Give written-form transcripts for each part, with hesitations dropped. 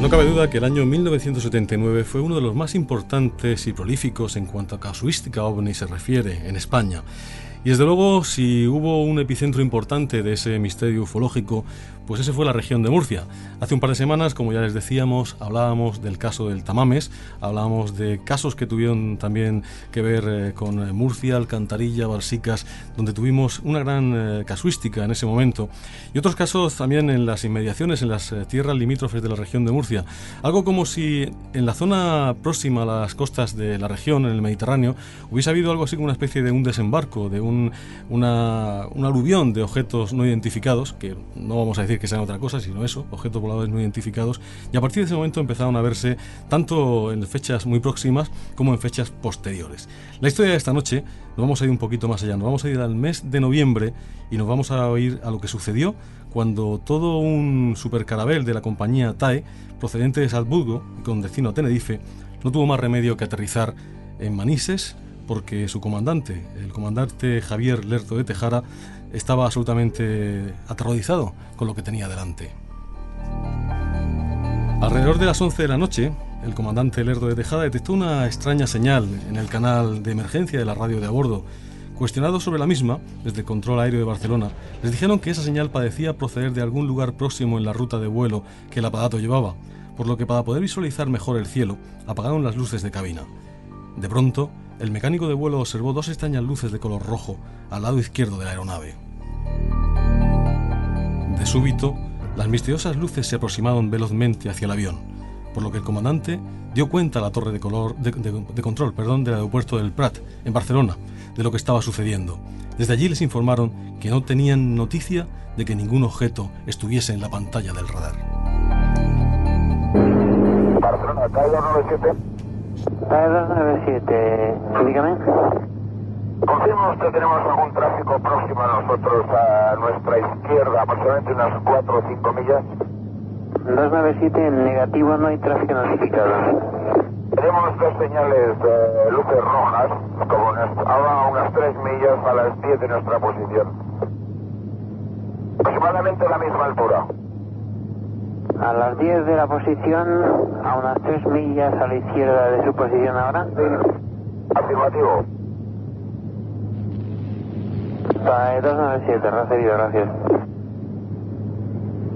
No cabe duda que el año 1979 fue uno de los más importantes y prolíficos en cuanto a casuística ovni se refiere en España. Y desde luego, si hubo un epicentro importante de ese misterio ufológico, pues ese fue la región de Murcia. Hace un par de semanas, como ya les decíamos, hablábamos del caso del Tamames, hablábamos de casos que tuvieron también que ver con Murcia, Alcantarilla, Balsicas, donde tuvimos una gran casuística en ese momento, y otros casos también en las inmediaciones, en las tierras limítrofes de la región de Murcia. Algo como si en la zona próxima a las costas de la región, en el Mediterráneo, hubiese habido algo así como una especie de un desembarco, de un aluvión de objetos no identificados, que no vamos a decir que sean otra cosa, sino eso, objetos voladores no identificados, y a partir de ese momento empezaron a verse tanto en fechas muy próximas como en fechas posteriores. La historia de esta noche nos vamos a ir un poquito más allá, nos vamos a ir al mes de noviembre y nos vamos a ir a lo que sucedió cuando todo un supercarabel de la compañía TAE, procedente de Salzburgo y con destino a Tenerife, no tuvo más remedio que aterrizar en Manises, porque su comandante, el comandante Javier Lerdo de Tejada, estaba absolutamente aterrorizado con lo que tenía delante. Alrededor de las 11 de la noche, el comandante Lerdo de Tejada detectó una extraña señal en el canal de emergencia de la radio de a bordo. Cuestionados sobre la misma, desde el control aéreo de Barcelona, les dijeron que esa señal parecía proceder de algún lugar próximo en la ruta de vuelo que el aparato llevaba, por lo que para poder visualizar mejor el cielo, apagaron las luces de cabina. De pronto, el mecánico de vuelo observó dos extrañas luces de color rojo al lado izquierdo de la aeronave. De súbito, las misteriosas luces se aproximaron velozmente hacia el avión, por lo que el comandante dio cuenta a la torre de control del aeropuerto del Prat, en Barcelona, de lo que estaba sucediendo. Desde allí les informaron que no tenían noticia de que ningún objeto estuviese en la pantalla del radar. Barcelona, TAE 297. TAE 297, dígame. Confirma usted, tenemos algún tráfico próximo a nosotros, a nuestra izquierda, aproximadamente unas 4 o 5 millas. 297, en negativo, no hay tráfico notificado. Tenemos dos señales de luces rojas, como a unas 3 millas a las 10 de nuestra posición. Aproximadamente a la misma altura. A las 10 de la posición, a unas 3 millas a la izquierda de su posición ahora. Afirmativo. TAE 297, recibido, gracias.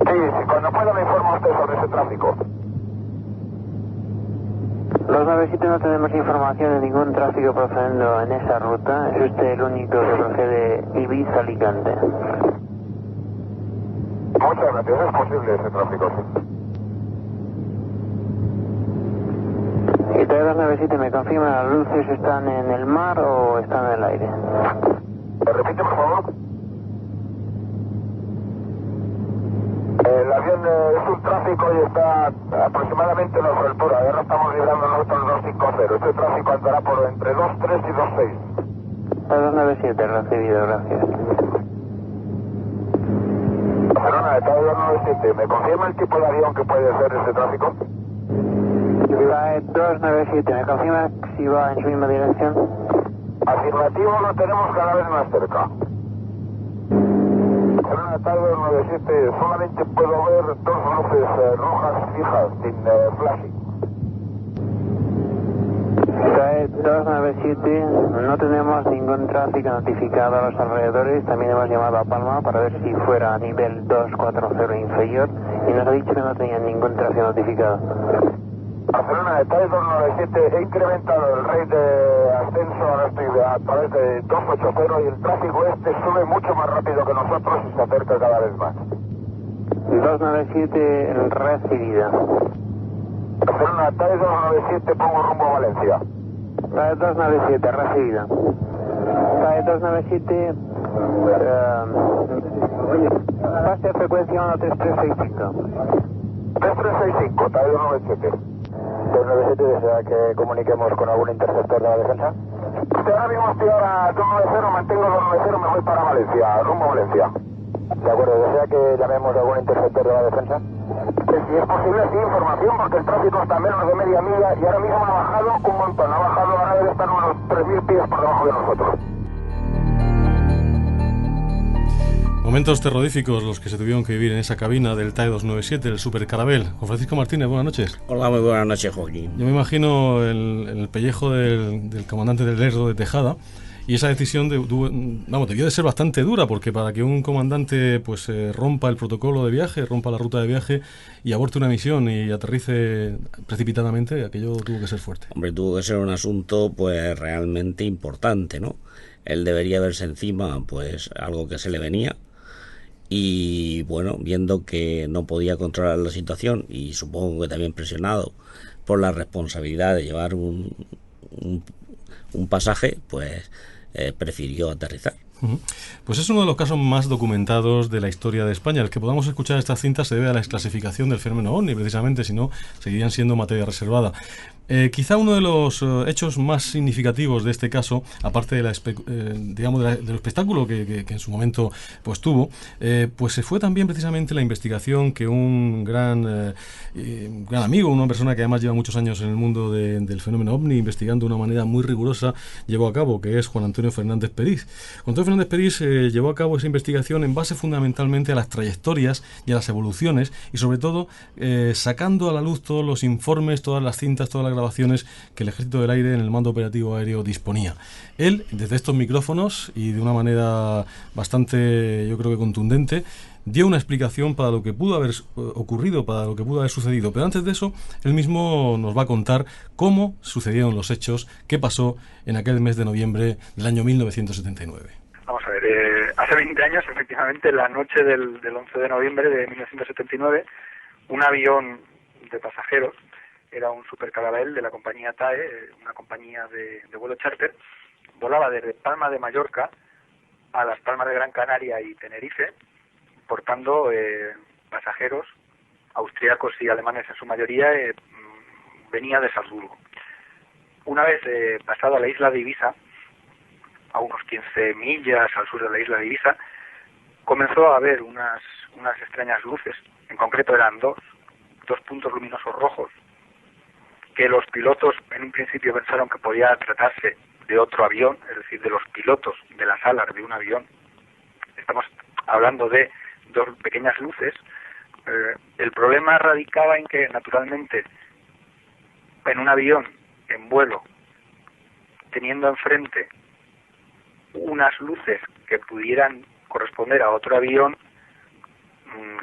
Sí, cuando pueda me informa usted sobre ese tráfico. 297 no tenemos información de ningún tráfico procediendo en esa ruta. Es usted el único que procede Ibiza-Alicante. Muchas gracias, es posible ese tráfico, sí. Y TAE 297, ¿me confirma las luces están en el mar o están en el aire? ¿Me repite, por favor? El avión es un tráfico y está aproximadamente a nuestra altura. Ahora estamos librando nosotros 250. Este tráfico andará por entre 23 y 26. TAE 297, recibido, gracias. Barcelona, TAE 297, ¿me confirma el tipo de avión que puede ser ese tráfico? TAE 297, ¿me confirma si va en su misma dirección? Afirmativo, lo tenemos cada vez más cerca. Barcelona, TAE 297, solamente puedo ver dos luces rojas fijas, sin flashing. TAE 297, no tenemos ningún tráfico notificado a los alrededores. También hemos llamado a Palma para ver si fuera a nivel 240 inferior y nos ha dicho que no tenían ningún tráfico notificado. Barcelona, TAE 297, he incrementado el rate de ascenso, ahora estoy a través de 280 y el tráfico sube mucho más rápido que nosotros y se acerca cada vez más. 297, recibida. Barcelona, TAE 297, pongo rumbo a Valencia. TAE 297, recibida. TAE 297, pase a frecuencia 13365. 3365, TAE 297. 297 desea que comuniquemos con algún interceptor de la defensa. Ahora mismo estoy a 290, mantengo 290, me voy para Valencia, rumbo a Valencia. De acuerdo, desea que llamemos a algún interceptor de la defensa. Si es posible, sí, información, porque el tráfico está a menos de media milla y ahora mismo ha bajado un montón, ha bajado, ahora debe estar unos 3000 pies por debajo de nosotros. Momentos terroríficos los que se tuvieron que vivir en esa cabina del TAE 297, el Super Carabel. Con Francisco Martínez, buenas noches. Hola, muy buenas noches, Joaquín. Yo me imagino el pellejo del comandante del Lerdo de Tejada, y esa decisión debió de ser bastante dura, porque para que un comandante pues rompa el protocolo de viaje, rompa la ruta de viaje y aborte una misión y aterrice precipitadamente, aquello tuvo que ser fuerte. Hombre, tuvo que ser un asunto pues realmente importante, ¿no? Él debería verse encima pues algo que se le venía. Y bueno, viendo que no podía controlar la situación y supongo que también presionado por la responsabilidad de llevar un pasaje, pues prefirió aterrizar. Pues es uno de los casos más documentados de la historia de España. El que podamos escuchar estas cintas se debe a la desclasificación del fenómeno OVNI, precisamente, si no, seguirían siendo materia reservada. Quizá uno de los hechos más significativos de este caso, aparte de del espectáculo que en su momento pues tuvo, pues se fue también precisamente la investigación que un gran amigo, una persona que además lleva muchos años en el mundo del fenómeno OVNI, investigando de una manera muy rigurosa, llevó a cabo, que es Juan Antonio Fernández Peris. Juan Antonio Fernández Peris llevó a cabo esa investigación en base fundamentalmente a las trayectorias y a las evoluciones, y sobre todo sacando a la luz todos los informes, todas las cintas, todas las grabaciones que el Ejército del Aire en el Mando Operativo Aéreo disponía. Él, desde estos micrófonos y de una manera bastante, yo creo que contundente, dio una explicación para lo que pudo haber ocurrido, para lo que pudo haber sucedido. Pero antes de eso, él mismo nos va a contar cómo sucedieron los hechos, qué pasó en aquel mes de noviembre del año 1979. Vamos a ver, hace 20 años, efectivamente, la noche del 11 de noviembre de 1979, un avión de pasajeros, era un Super Carabel de la compañía TAE, una compañía de vuelo charter, volaba desde Palma de Mallorca a las Palmas de Gran Canaria y Tenerife, portando pasajeros austríacos y alemanes en su mayoría. Venía de Salzburgo. Una vez pasado a la isla de Ibiza, a unos 15 millas al sur de la isla de Ibiza, comenzó a haber unas extrañas luces. En concreto eran dos puntos luminosos rojos, que los pilotos en un principio pensaron que podía tratarse de otro avión, es decir, de los pilotos de las alas de un avión. Estamos hablando de dos pequeñas luces. El problema radicaba en que, naturalmente, en un avión en vuelo, teniendo enfrente unas luces que pudieran corresponder a otro avión,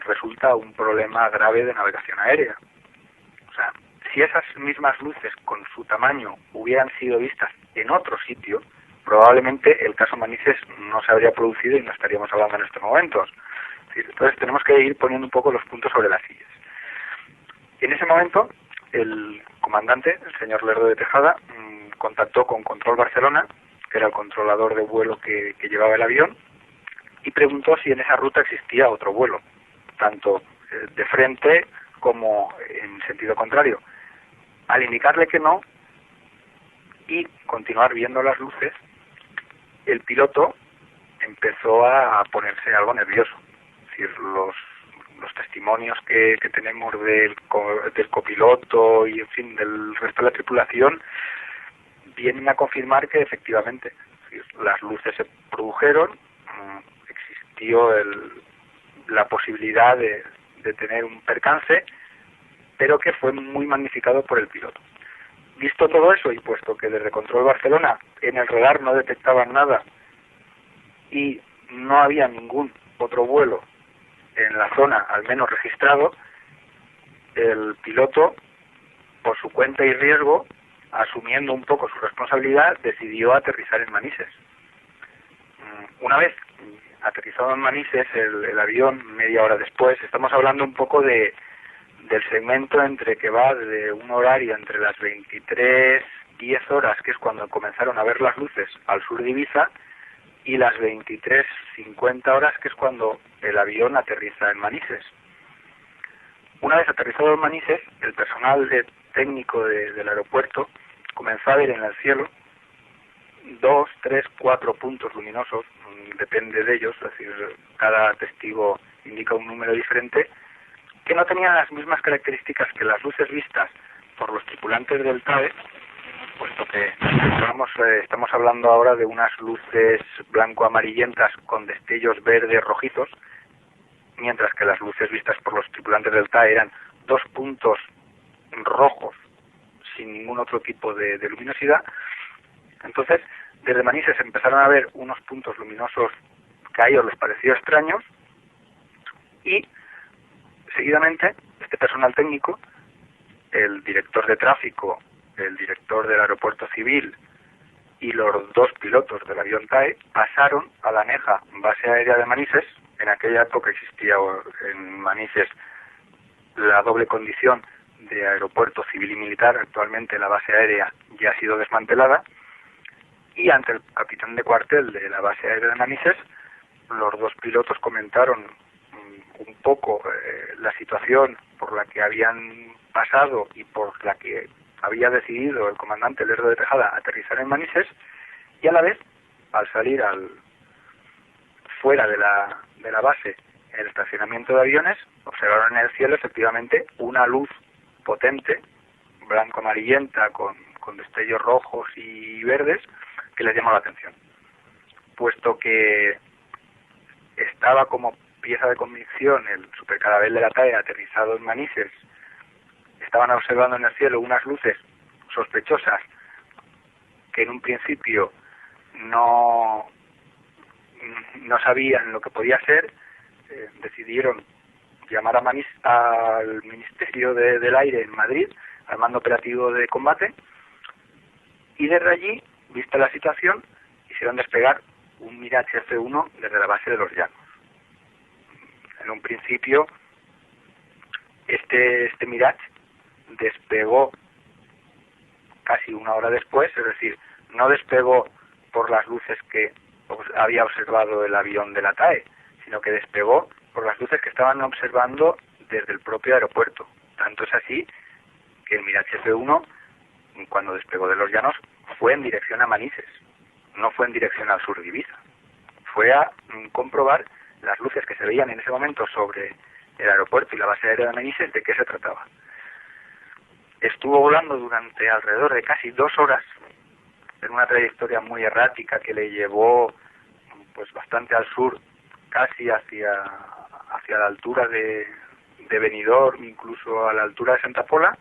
resulta un problema grave de navegación aérea. O sea, si esas mismas luces con su tamaño hubieran sido vistas en otro sitio, probablemente el caso Manises no se habría producido y no estaríamos hablando en estos momentos. Entonces tenemos que ir poniendo un poco los puntos sobre las sillas. En ese momento, el comandante, el señor Lerdo de Tejada, contactó con Control Barcelona, que era el controlador de vuelo que llevaba el avión, y preguntó si en esa ruta existía otro vuelo, tanto de frente como en sentido contrario. Al indicarle que no y continuar viendo las luces, el piloto empezó a ponerse algo nervioso. Es decir, los testimonios que tenemos del copiloto y, en fin, del resto de la tripulación vienen a confirmar que efectivamente las luces se produjeron, existió la posibilidad de tener un percance, pero que fue muy magnificado por el piloto. Visto todo eso, y puesto que desde Control Barcelona en el radar no detectaban nada y no había ningún otro vuelo en la zona, al menos registrado, el piloto, por su cuenta y riesgo, asumiendo un poco su responsabilidad, decidió aterrizar en Manises. Una vez aterrizado en Manises, el avión, media hora después, estamos hablando un poco del segmento entre que va de un horario entre las 23:10 horas, que es cuando comenzaron a ver las luces al sur de Ibiza, y las 23:50 horas, que es cuando el avión aterriza en Manises. Una vez aterrizado en Manises, el personal técnico del aeropuerto comenzó a ver en el cielo 2, 3, 4 puntos luminosos, depende de ellos, es decir, cada testigo indica un número diferente, que no tenían las mismas características que las luces vistas por los tripulantes del TAE, puesto que estamos hablando ahora de unas luces blanco-amarillentas con destellos verdes rojizos, mientras que las luces vistas por los tripulantes del TAE eran 2 puntos rojos sin ningún otro tipo de luminosidad. Entonces, desde Manises empezaron a ver unos puntos luminosos que a ellos les pareció extraños, y seguidamente este personal técnico, el director de tráfico, el director del aeropuerto civil y los 2 pilotos del avión TAE pasaron a la aneja base aérea de Manises. En aquella época existía en Manises la doble condición de aeropuerto civil y militar. Actualmente la base aérea ya ha sido desmantelada, y ante el capitán de cuartel de la base aérea de Manises, los 2 pilotos comentaron un poco la situación por la que habían pasado y por la que había decidido el comandante Lerdo de Tejada aterrizar en Manises, y a la vez, al salir fuera de la base, en el estacionamiento de aviones, observaron en el cielo efectivamente una luz potente, blanco-amarillenta, con destellos rojos y verdes, que les llamó la atención, puesto que estaba como pieza de convicción el supercarabel de la TAE aterrizado en Manises. Estaban observando en el cielo unas luces sospechosas que en un principio no sabían lo que podía ser. Decidieron llamar al Ministerio del Aire en Madrid, al Mando Operativo de Combate, y desde allí, vista la situación, hicieron despegar un Mirage F-1 desde la base de Los Llanos. En un principio, este Mirage despegó casi 1 hora después, es decir, no despegó por las luces que había observado el avión de la TAE, sino que despegó por las luces que estaban observando desde el propio aeropuerto. Tanto es así que el Mirage F-1, cuando despegó de Los Llanos, fue en dirección a Manises, no fue en dirección al sur de Ibiza. Fue a comprobar las luces que se veían en ese momento sobre el aeropuerto y la base aérea de Manises, de qué se trataba. Estuvo volando durante alrededor de casi 2 horas, en una trayectoria muy errática que le llevó pues bastante al sur, casi hacia la altura de Benidorm, incluso a la altura de Santa Pola.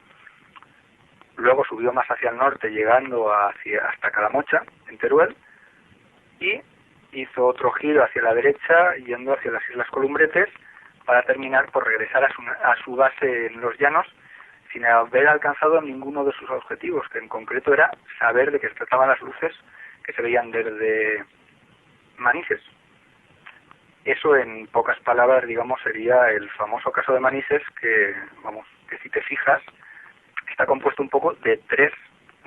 Luego subió más hacia el norte, llegando hasta Calamocha, en Teruel, y hizo otro giro hacia la derecha, yendo hacia las Islas Columbretes, para terminar por regresar a su base en Los Llanos, sin haber alcanzado ninguno de sus objetivos, que en concreto era saber de qué se trataban las luces que se veían desde Manises. Eso, en pocas palabras, digamos, sería el famoso caso de Manises, que si te fijas, está compuesto un poco de 3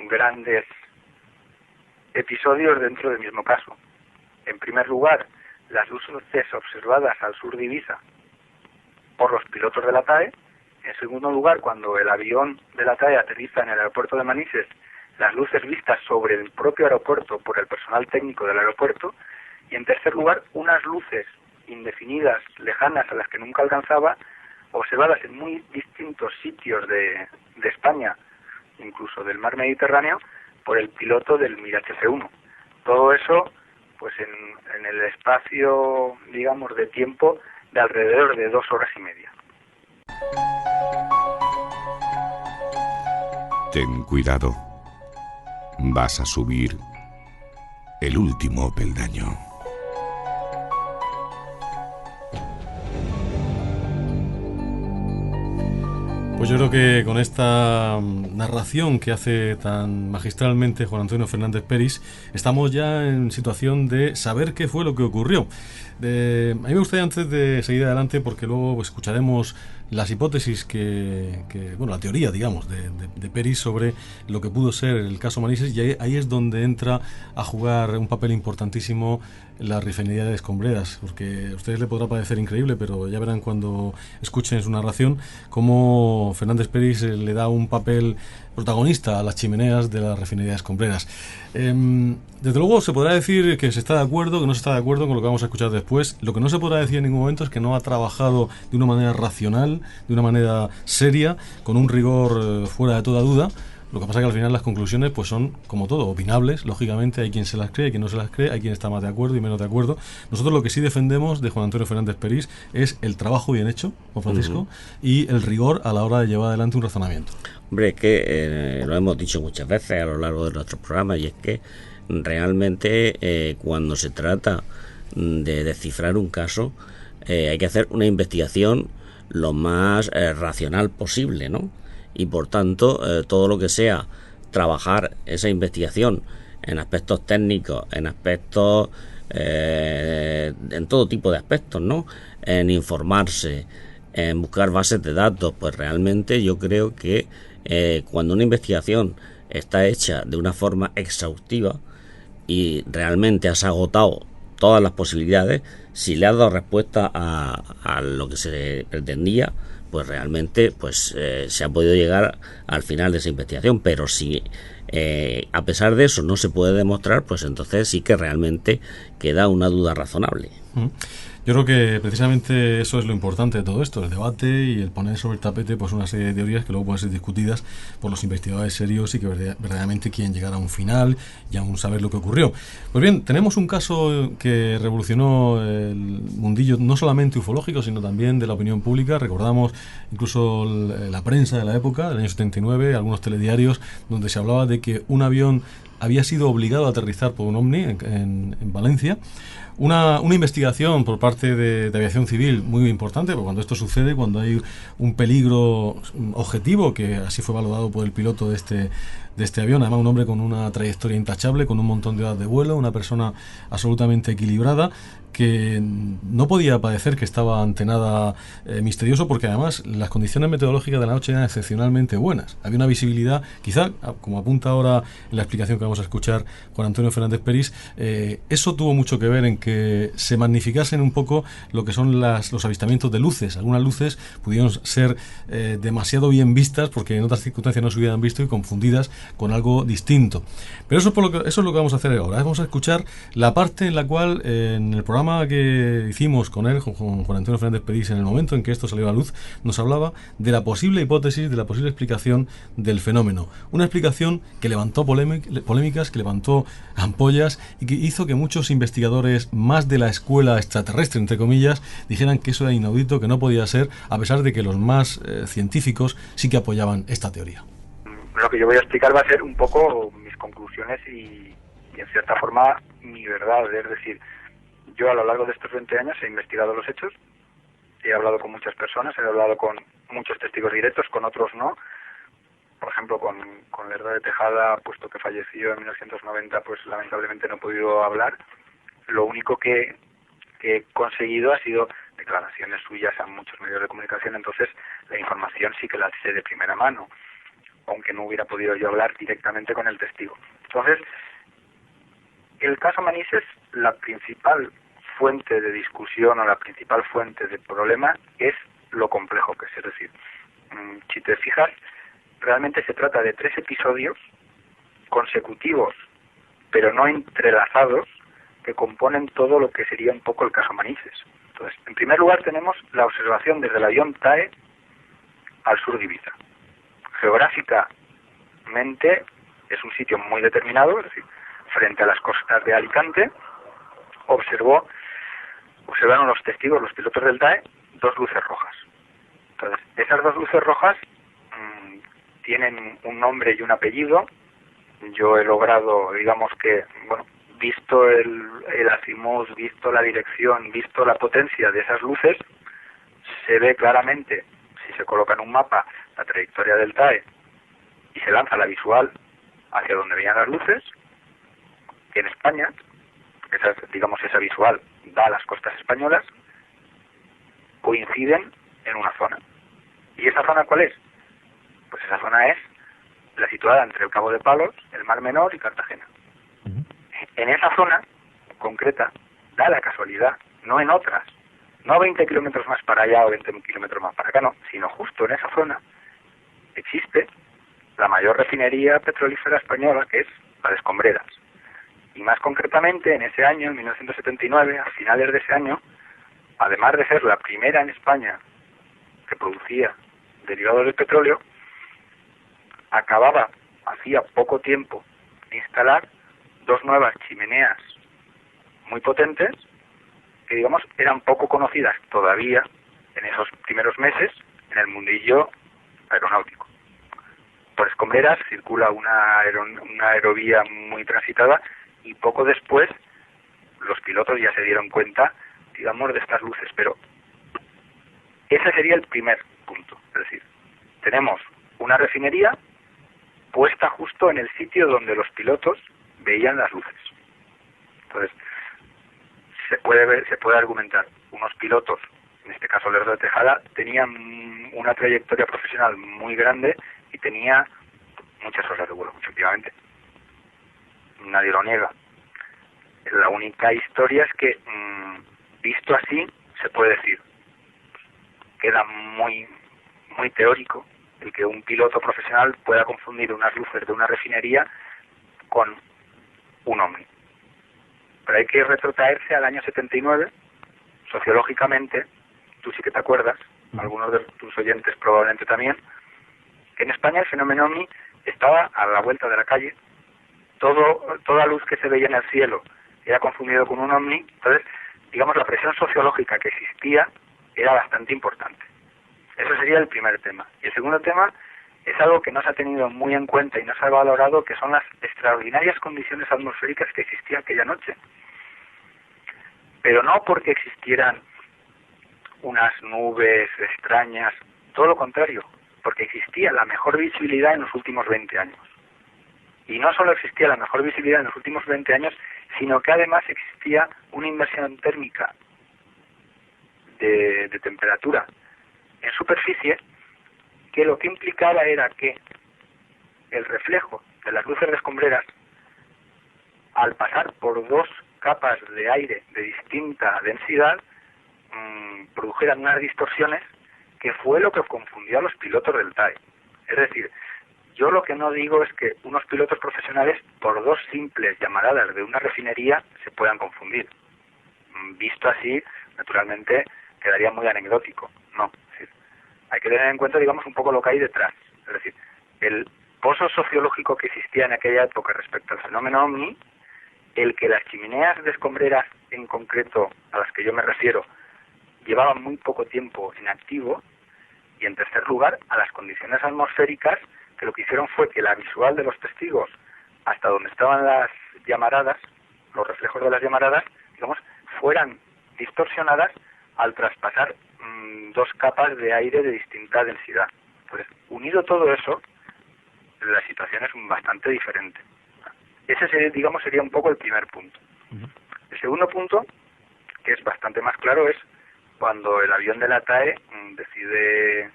grandes episodios dentro del mismo caso. En primer lugar, las luces observadas al sur de Ibiza por los pilotos de la TAE. En segundo lugar, cuando el avión de la TAE aterriza en el aeropuerto de Manises, las luces vistas sobre el propio aeropuerto por el personal técnico del aeropuerto. Y en tercer lugar, unas luces indefinidas, lejanas, a las que nunca alcanzaba, observadas en muy distintos sitios de España, incluso del mar Mediterráneo, por el piloto del Mirage F-1. Todo eso pues en el espacio, digamos, de tiempo de alrededor de 2 horas y media. Ten cuidado. Vas a subir el último peldaño. Pues yo creo que con esta narración que hace tan magistralmente Juan Antonio Fernández Peris, estamos ya en situación de saber qué fue lo que ocurrió. A mí me gustaría, antes de seguir adelante, porque luego escucharemos las hipótesis la teoría, digamos, de Peris sobre lo que pudo ser el caso Manises, y ahí es donde entra a jugar un papel importantísimo la refinería de Escombreras, porque a ustedes les podrá parecer increíble, pero ya verán cuando escuchen su narración cómo Fernández Peris le da un papel protagonista a las chimeneas de la refinería de Escombreras. Desde luego se podrá decir que se está de acuerdo, que no se está de acuerdo con lo que vamos a escuchar después. Lo que no se podrá decir en ningún momento es que no ha trabajado de una manera racional, de una manera seria, con un rigor fuera de toda duda, Lo que pasa es que al final las conclusiones pues son, como todo, opinables. Lógicamente hay quien se las cree, hay quien no se las cree, hay quien está más de acuerdo y menos de acuerdo. Nosotros lo que sí defendemos de Juan Antonio Fernández Peris es el trabajo bien hecho, Juan Francisco, y el rigor a la hora de llevar adelante un razonamiento. Hombre, es que lo hemos dicho muchas veces a lo largo de nuestros programas, y es que realmente cuando se trata de descifrar un caso, hay que hacer una investigación lo más racional posible, ¿no? Y por tanto, todo lo que sea trabajar esa investigación en aspectos técnicos, en aspectos, en todo tipo de aspectos, ¿no? En informarse, en buscar bases de datos, pues realmente yo creo que cuando una investigación está hecha de una forma exhaustiva y realmente has agotado todas las posibilidades, si le has dado respuesta a lo que se pretendía, pues realmente pues se ha podido llegar al final de esa investigación. Pero si a pesar de eso no se puede demostrar, pues entonces sí que realmente queda una duda razonable. Yo creo que precisamente eso es lo importante de todo esto, el debate y el poner sobre el tapete pues una serie de teorías que luego pueden ser discutidas por los investigadores serios y que verdaderamente quieren llegar a un final y aún saber lo que ocurrió. Pues bien, tenemos un caso que revolucionó el mundillo no solamente ufológico, sino también de la opinión pública. Recordamos incluso la prensa de la época, del año 79, algunos telediarios donde se hablaba de que un avión había sido obligado a aterrizar por un ovni en Valencia. Una investigación por parte de aviación civil muy importante, porque cuando esto sucede, cuando hay un peligro objetivo, que así fue valorado por el piloto de este avión, además un hombre con una trayectoria intachable, con un montón de horas de vuelo, una persona absolutamente equilibrada, que no podía parecer que estaba ante nada misterioso, porque además las condiciones meteorológicas de la noche eran excepcionalmente buenas. Había una visibilidad, quizá, como apunta ahora en la explicación que vamos a escuchar Juan Antonio Fernández Peris, eso tuvo mucho que ver en que se magnificasen un poco lo que son los avistamientos de luces. Algunas luces pudieron ser demasiado bien vistas porque en otras circunstancias no se hubieran visto y confundidas con algo distinto. Pero eso es lo que vamos a hacer ahora. Vamos a escuchar la parte en la cual en el programa que hicimos con él, con Juan Antonio Fernández Peris, en el momento en que esto salió a la luz, nos hablaba de la posible hipótesis, de la posible explicación del fenómeno. Una explicación que levantó polémicas, que levantó ampollas y que hizo que muchos investigadores más de la escuela extraterrestre, entre comillas, dijeran que eso era inaudito, que no podía ser, a pesar de que los más científicos sí que apoyaban esta teoría. Lo que yo voy a explicar va a ser un poco mis conclusiones y en cierta forma mi verdad. Es decir, yo a lo largo de estos 20 años he investigado los hechos, he hablado con muchas personas, he hablado con muchos testigos directos, con otros no. Por ejemplo, con Lerda de Tejada, puesto que falleció en 1990, pues lamentablemente no he podido hablar. Lo único que he conseguido ha sido declaraciones suyas a muchos medios de comunicación, entonces la información sí que la sé de primera mano, aunque no hubiera podido yo hablar directamente con el testigo. Entonces, el caso Manises, la principal fuente de discusión o la principal fuente de problema es lo complejo que es. Es decir, si te fijas, realmente se trata de 3 episodios consecutivos, pero no entrelazados, que componen todo lo que sería un poco el caso Manises. Entonces, en primer lugar tenemos la observación desde el avión TAE al sur de Ibiza. Geográficamente es un sitio muy determinado, es decir, frente a las costas de Alicante, observaron los testigos, los pilotos del TAE, 2 luces rojas. Entonces, esas 2 luces rojas tienen un nombre y un apellido. Yo he logrado, digamos que, bueno, visto el azimut, visto la dirección, visto la potencia de esas luces, se ve claramente, si se coloca en un mapa, la trayectoria del TAE y se lanza la visual hacia donde veían las luces, que en España, esa visual da a las costas españolas, coinciden en una zona. ¿Y esa zona cuál es? Pues esa zona es la situada entre el Cabo de Palos, el Mar Menor y Cartagena. En esa zona concreta, da la casualidad, no en otras, no 20 kilómetros más para allá o 20 kilómetros más para acá, no, sino justo en esa zona existe la mayor refinería petrolífera española, que es la de Escombreras. Y más concretamente, en ese año, en 1979, a finales de ese año, además de ser la primera en España que producía derivados del petróleo, acababa hacía poco tiempo instalar 2 nuevas chimeneas muy potentes que, digamos, eran poco conocidas todavía en esos primeros meses en el mundillo aeronáutico. Por Escombreras circula una aerovía muy transitada y poco después los pilotos ya se dieron cuenta, digamos, de estas luces, pero ese sería el primer punto. Es decir, tenemos una refinería puesta justo en el sitio donde los pilotos veían las luces. Entonces, se puede argumentar, unos pilotos, en este caso Lerdo de Tejada, tenían una trayectoria profesional muy grande y tenía muchas horas de vuelo, efectivamente. Nadie lo niega. La única historia es que, visto así, se puede decir, queda muy teórico el que un piloto profesional pueda confundir unas luces de una refinería con un ovni. Pero hay que retrotraerse al año 79, sociológicamente, tú sí que te acuerdas, algunos de tus oyentes probablemente también, que en España el fenómeno ovni estaba a la vuelta de la calle, toda luz que se veía en el cielo era confundido con un ovni, entonces, digamos, la presión sociológica que existía era bastante importante. Eso sería el primer tema. Y el segundo tema es algo que no se ha tenido muy en cuenta y no se ha valorado, que son las extraordinarias condiciones atmosféricas que existían aquella noche. Pero no porque existieran unas nubes extrañas, todo lo contrario, porque existía la mejor visibilidad en los últimos 20 años. Y no solo existía la mejor visibilidad en los últimos 20 años, sino que además existía una inversión térmica de temperatura en superficie, que lo que implicaba era que el reflejo de las luces de Escombreras, al pasar por 2 capas de aire de distinta densidad, produjeran unas distorsiones que fue lo que confundió a los pilotos del TAE. Es decir, yo lo que no digo es que unos pilotos profesionales por 2 simples llamaradas de una refinería se puedan confundir. Visto así, naturalmente, quedaría muy anecdótico. No, es decir, hay que tener en cuenta, digamos, un poco lo que hay detrás. Es decir, el pozo sociológico que existía en aquella época respecto al fenómeno ovni, el que las chimeneas de Escombreras, en concreto, a las que yo me refiero, llevaban muy poco tiempo en activo, y en tercer lugar, a las condiciones atmosféricas, que lo que hicieron fue que la visual de los testigos, hasta donde estaban las llamaradas, los reflejos de las llamaradas, digamos, fueran distorsionadas al traspasar 2 capas de aire de distinta densidad. Entonces, unido todo eso, la situación es bastante diferente. Ese, digamos, sería un poco el primer punto. El segundo punto, que es bastante más claro, es cuando el avión de la TAE decide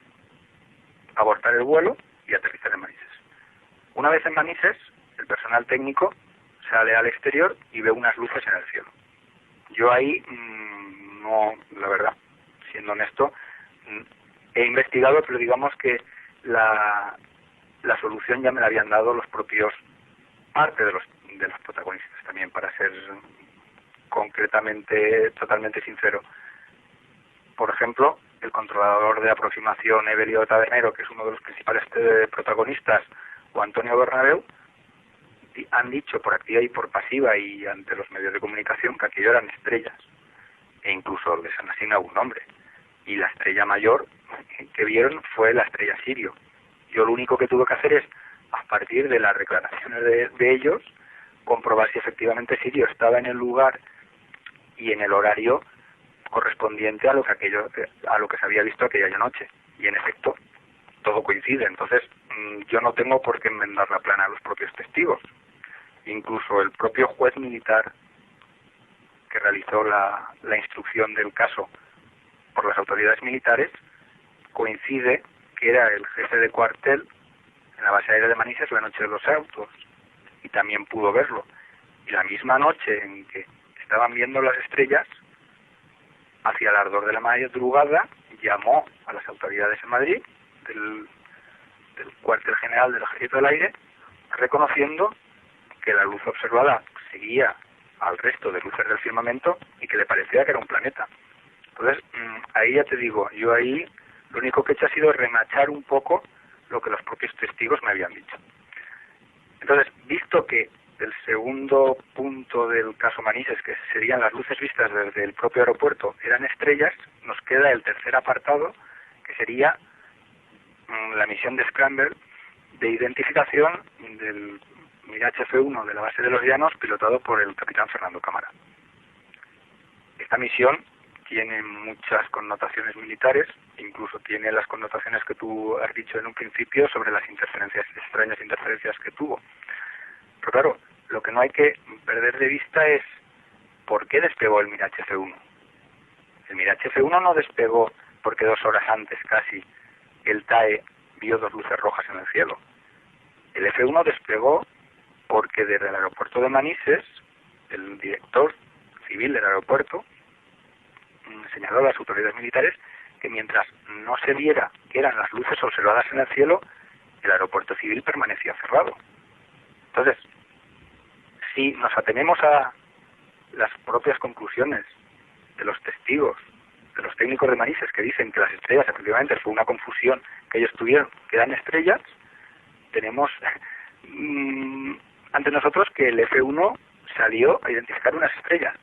abortar el vuelo y aterrizar en Manises. Una vez en Manises, el personal técnico sale al exterior y ve unas luces en el cielo. Yo ahí, no, la verdad, siendo honesto, he investigado, pero digamos que la solución ya me la habían dado los propios, parte de los protagonistas también, para ser concretamente, totalmente sincero. Por ejemplo, el controlador de aproximación Evelio Tadenero, que es uno de los principales protagonistas, o Antonio Bernabeu, han dicho por activa y por pasiva y ante los medios de comunicación que aquello eran estrellas, e incluso les han asignado un nombre. Y la estrella mayor que vieron fue la estrella Sirio. Yo lo único que tuve que hacer es, a partir de las declaraciones de ellos, comprobar si efectivamente Sirio estaba en el lugar y en el horario correspondiente a lo que se había visto aquella noche. Y en efecto, todo coincide. Entonces, yo no tengo por qué enmendar la plana a los propios testigos. Incluso el propio juez militar que realizó la instrucción del caso por las autoridades militares coincide que era el jefe de cuartel en la base aérea de Manises la noche de los autos, y también pudo verlo. Y la misma noche en que estaban viendo las estrellas, hacia el ardor de la madrugada, llamó a las autoridades en Madrid del cuartel general del Ejército del Aire, reconociendo que la luz observada seguía al resto de luces del firmamento y que le parecía que era un planeta. Entonces, ahí ya te digo, yo ahí lo único que he hecho ha sido remachar un poco lo que los propios testigos me habían dicho. Entonces, visto que el segundo punto del caso Manises, que serían las luces vistas desde el propio aeropuerto, eran estrellas, nos queda el tercer apartado, que sería la misión de Scramble de identificación del Mirage F1 de la base de los Llanos, pilotado por el capitán Fernando Cámara. Esta misión tiene muchas connotaciones militares, incluso tiene las connotaciones que tú has dicho en un principio sobre las extrañas interferencias que tuvo. Pero claro, lo que no hay que perder de vista es por qué despegó el Mirage F1. El Mirage F1 no despegó porque 2 horas antes casi el TAE vio 2 luces rojas en el cielo. El F1 despegó porque desde el aeropuerto de Manises, el director civil del aeropuerto señaló a las autoridades militares que mientras no se viera que eran las luces observadas en el cielo, el aeropuerto civil permanecía cerrado. Entonces, si nos atenemos a las propias conclusiones de los testigos, de los técnicos de Manises, que dicen que las estrellas efectivamente fue una confusión que ellos tuvieron, que eran estrellas, tenemos ante nosotros que el F1 salió a identificar unas estrellas.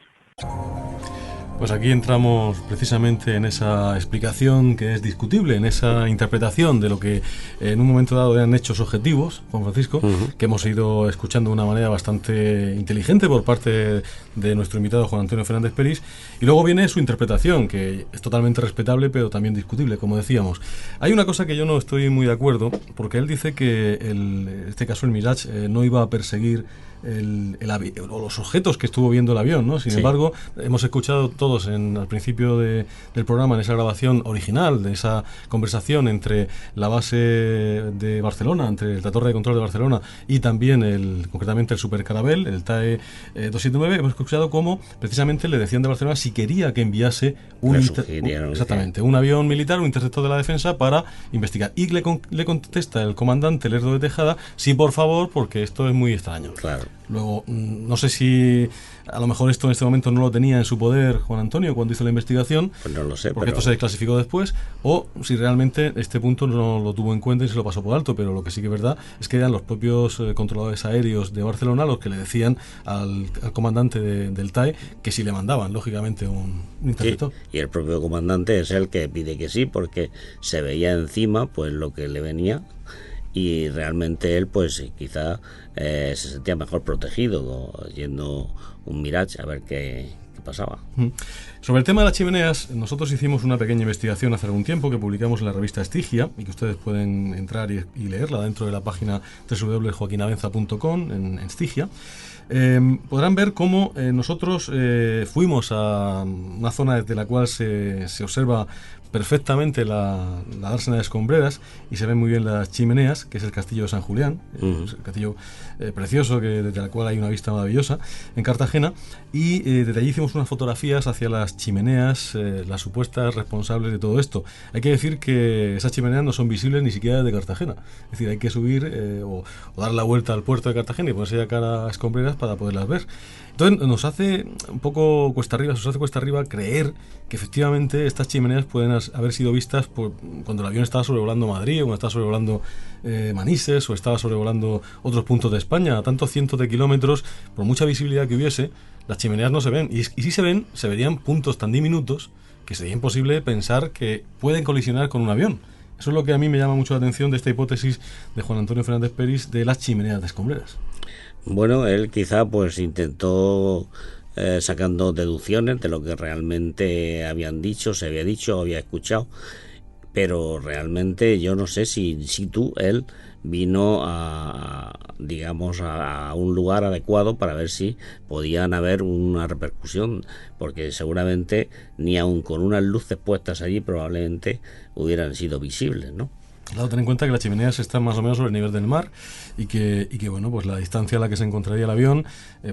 Pues aquí entramos precisamente en esa explicación que es discutible, en esa interpretación de lo que en un momento dado eran hechos objetivos, Juan Francisco, que hemos ido escuchando de una manera bastante inteligente por parte de nuestro invitado Juan Antonio Fernández Peris, y luego viene su interpretación, que es totalmente respetable pero también discutible, como decíamos. Hay una cosa que yo no estoy muy de acuerdo, porque él dice que en este caso el Mirage no iba a perseguir o los objetos que estuvo viendo el avión, ¿no? Sin embargo, hemos escuchado todos al principio del programa, en esa grabación original, de esa conversación entre la base de Barcelona, entre la torre de control de Barcelona y también concretamente el Supercarabel, el TAE 279, hemos escuchado cómo precisamente le decían de Barcelona si quería que enviase un avión militar, un interceptor de la defensa para investigar. Y le contesta el comandante Lerdo de Tejada, sí, por favor, porque esto es muy extraño. Claro. Luego, no sé si a lo mejor esto en este momento no lo tenía en su poder Juan Antonio cuando hizo la investigación, pues no lo sé, porque esto se desclasificó después, o si realmente este punto no lo tuvo en cuenta y se lo pasó por alto. Pero lo que sí que es verdad es que eran los propios controladores aéreos de Barcelona los que le decían al comandante del TAE que si le mandaban, lógicamente, un interceptor. Sí, y el propio comandante es el que pide que sí, porque se veía encima pues lo que le venía, y realmente él pues quizá se sentía mejor protegido yendo un Mirage a ver qué pasaba. Sobre el tema de las chimeneas, nosotros hicimos una pequeña investigación hace algún tiempo que publicamos en la revista Estigia, y que ustedes pueden entrar y leerla dentro de la página www.joaquinavenza.com en Estigia. Podrán ver cómo nosotros fuimos a una zona desde la cual se observa perfectamente la dársena de Escombreras y se ven muy bien las chimeneas, que es el castillo de San Julián, el castillo precioso, desde el cual hay una vista maravillosa en Cartagena, y desde allí hicimos unas fotografías hacia las chimeneas, las supuestas responsables de todo esto. Hay que decir que esas chimeneas no son visibles ni siquiera desde Cartagena, es decir, hay que subir o dar la vuelta al puerto de Cartagena y ponerse ya cara a Escombreras para poderlas ver. Entonces nos hace un poco cuesta arriba creer que efectivamente estas chimeneas pueden haber sido vistas cuando el avión estaba sobrevolando Madrid, o cuando estaba sobrevolando Manises, o estaba sobrevolando otros puntos de España. A tantos cientos de kilómetros, por mucha visibilidad que hubiese, las chimeneas no se ven. Y si se ven, se verían puntos tan diminutos que sería imposible pensar que pueden colisionar con un avión. Eso es lo que a mí me llama mucho la atención de esta hipótesis de Juan Antonio Fernández Peris de las chimeneas de Escombreras. Bueno, él quizá pues intentó sacando deducciones de lo que realmente se había dicho, había escuchado, pero realmente yo no sé si él vino a un lugar adecuado para ver si podían haber una repercusión, porque seguramente ni aun con unas luces puestas allí probablemente hubieran sido visibles, ¿no? Claro, ten en cuenta que las chimeneas están más o menos sobre el nivel del mar y que bueno, pues la distancia a la que se encontraría el avión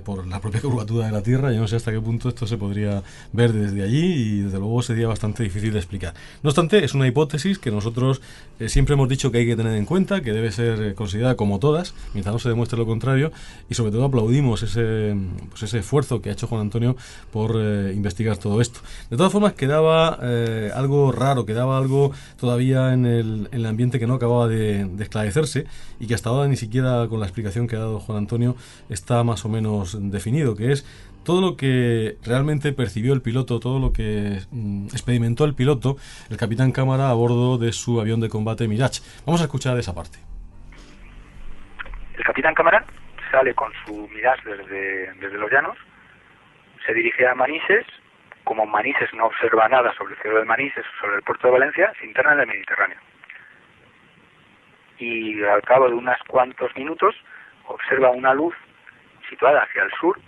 por la propia curvatura de la Tierra, yo no sé hasta qué punto esto se podría ver desde allí, y desde luego sería bastante difícil de explicar. No obstante, es una hipótesis que nosotros siempre hemos dicho que hay que tener en cuenta, que debe ser considerada como todas, mientras no se demuestre lo contrario, y sobre todo aplaudimos ese esfuerzo que ha hecho Juan Antonio por investigar todo esto. De todas formas, quedaba algo raro, quedaba algo todavía en el ambiente ambiente que no acababa de esclarecerse y que hasta ahora ni siquiera con la explicación que ha dado Juan Antonio está más o menos definido, que es todo lo que realmente percibió el piloto, todo lo que experimentó el piloto, el capitán Cámara, a bordo de su avión de combate Mirage. Vamos a escuchar esa parte. El capitán Cámara sale con su Mirage desde los llanos, se dirige a Manises. Como Manises no observa nada sobre el cielo de Manises o sobre el puerto de Valencia, se interna en el Mediterráneo. Y al cabo de unos cuantos minutos observa una luz situada hacia el sur,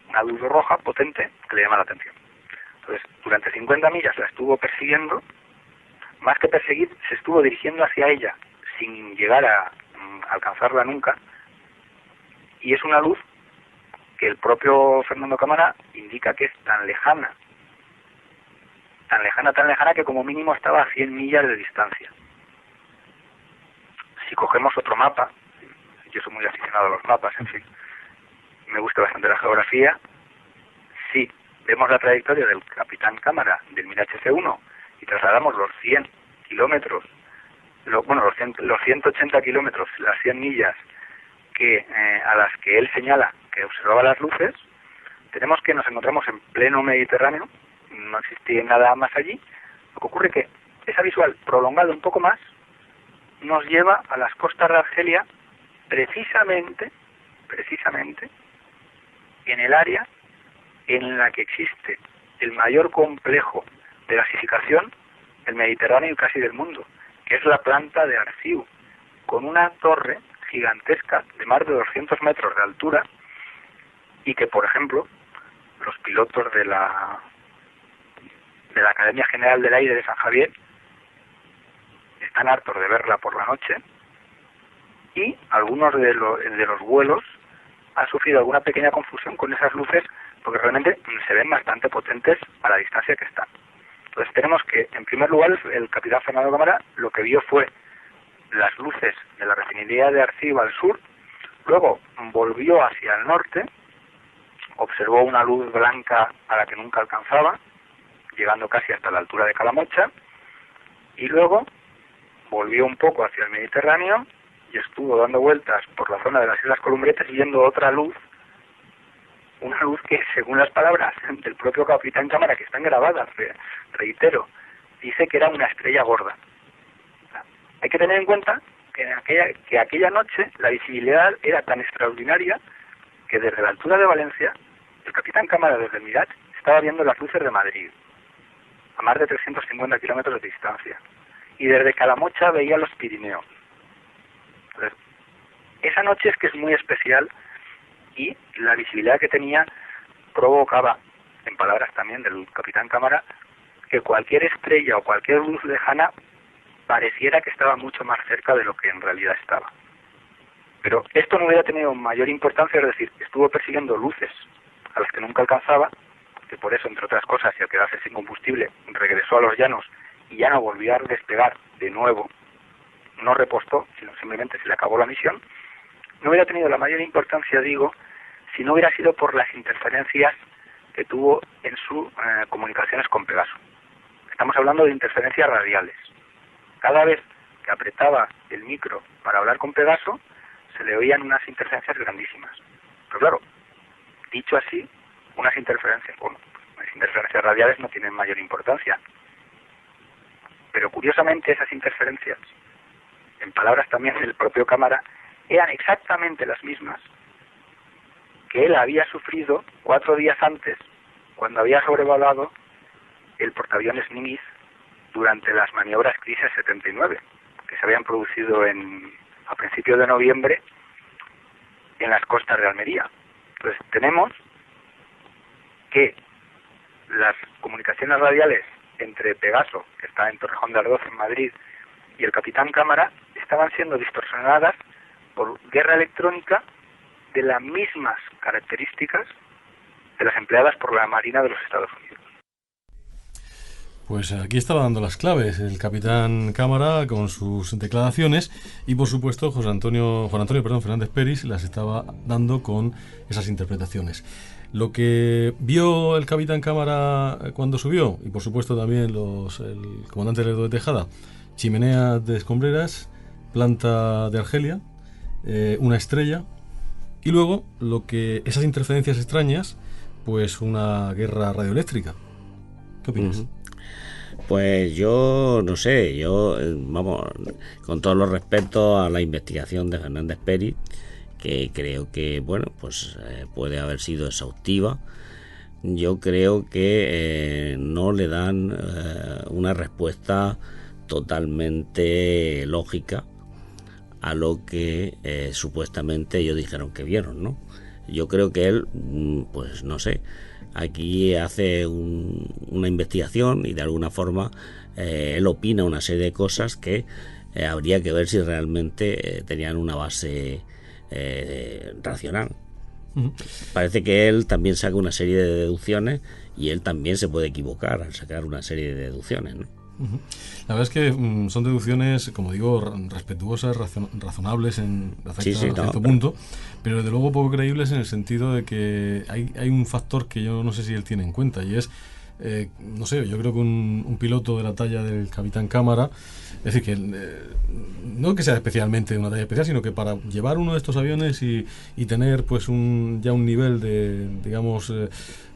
una luz roja potente que le llama la atención. Entonces, durante 50 millas la estuvo persiguiendo, más que perseguir, se estuvo dirigiendo hacia ella sin llegar a alcanzarla nunca, y es una luz que el propio Fernando Cámara indica que es tan lejana que como mínimo estaba a 100 millas de distancia. Si cogemos otro mapa, yo soy muy aficionado a los mapas, en fin, me gusta bastante la geografía, si vemos la trayectoria del capitán Cámara del Mirage C1 y trasladamos los 100 kilómetros, los 180 kilómetros, las 100 millas a las que él señala que observaba las luces, tenemos que nos encontramos en pleno Mediterráneo, no existía nada más allí. Lo que ocurre que esa visual, prolongada un poco más, nos lleva a las costas de Argelia, precisamente en el área en la que existe el mayor complejo de gasificación del Mediterráneo y casi del mundo, que es la planta de Arciu, con una torre gigantesca de más de 200 metros de altura, y que, por ejemplo, los pilotos de la Academia General del Aire de San Javier están hartos de verla por la noche, y algunos de los vuelos han sufrido alguna pequeña confusión con esas luces, porque realmente se ven bastante potentes a la distancia que están. Entonces tenemos que, en primer lugar, el capitán Fernando Cámara lo que vio fue las luces de la refinería de Arciu al sur, luego volvió hacia el norte, observó una luz blanca a la que nunca alcanzaba, llegando casi hasta la altura de Calamocha, y luego volvió un poco hacia el Mediterráneo y estuvo dando vueltas por la zona de las Islas Columbretes viendo otra luz, una luz que, según las palabras del propio capitán Cámara, que están grabadas, reitero, dice que era una estrella gorda. Hay que tener en cuenta que aquella noche la visibilidad era tan extraordinaria que desde la altura de Valencia, el capitán Cámara desde el Mirage estaba viendo las luces de Madrid, a más de 350 kilómetros de distancia, y desde Calamocha veía los Pirineos. Entonces, esa noche es que es muy especial, y la visibilidad que tenía provocaba, en palabras también del capitán Cámara, que cualquier estrella o cualquier luz lejana pareciera que estaba mucho más cerca de lo que en realidad estaba. Pero esto no hubiera tenido mayor importancia, es decir, estuvo persiguiendo luces a las que nunca alcanzaba, que por eso, entre otras cosas, y al quedarse sin combustible, regresó a los llanos y ya no volvió a despegar de nuevo, no repostó, sino simplemente se le acabó la misión. No hubiera tenido la mayor importancia, digo, si no hubiera sido por las interferencias que tuvo en sus comunicaciones con Pegaso. Estamos hablando de interferencias radiales. Cada vez que apretaba el micro para hablar con Pegaso, se le oían unas interferencias grandísimas. Pero claro, dicho así, unas interferencias radiales no tienen mayor importancia. Pero curiosamente esas interferencias, en palabras también del propio Cámara, eran exactamente las mismas que él había sufrido 4 días antes, cuando había sobrevolado el portaaviones Nimitz durante las maniobras Crisis 79, que se habían producido a principios de noviembre en las costas de Almería. Entonces tenemos que las comunicaciones radiales entre Pegaso, que está en Torrejón de Ardoz, en Madrid, y el capitán Cámara estaban siendo distorsionadas por guerra electrónica de las mismas características de las empleadas por la Marina de los Estados Unidos. Pues aquí estaba dando las claves el capitán Cámara con sus declaraciones, y por supuesto Juan Antonio Fernández Peris las estaba dando con esas interpretaciones. Lo que vio el capitán Cámara cuando subió, y por supuesto también el comandante Lerdo de Tejada, chimenea de escombreras, planta de Argelia, una estrella y luego esas interferencias extrañas, pues una guerra radioeléctrica. ¿Qué opinas? Pues yo no sé, vamos, con todos los respetos a la investigación de Fernández Peris, que creo que, bueno, pues puede haber sido exhaustiva. Yo creo que no le dan una respuesta totalmente lógica a lo que supuestamente ellos dijeron que vieron, ¿no? Yo creo que él, pues no sé, aquí hace una investigación y de alguna forma él opina una serie de cosas que habría que ver si realmente tenían una base racional. Parece que él también saca una serie de deducciones y él también se puede equivocar al sacar una serie de deducciones, ¿no? La verdad es que son deducciones, como digo, respetuosas, razonables hasta cierto punto, pero desde luego poco creíbles en el sentido de que hay un factor que yo no sé si él tiene en cuenta, y es, no sé, yo creo que un piloto de la talla del Capitán Cámara, es decir, que no que sea especialmente de una talla especial, sino que para llevar uno de estos aviones y tener pues ya un nivel de, digamos,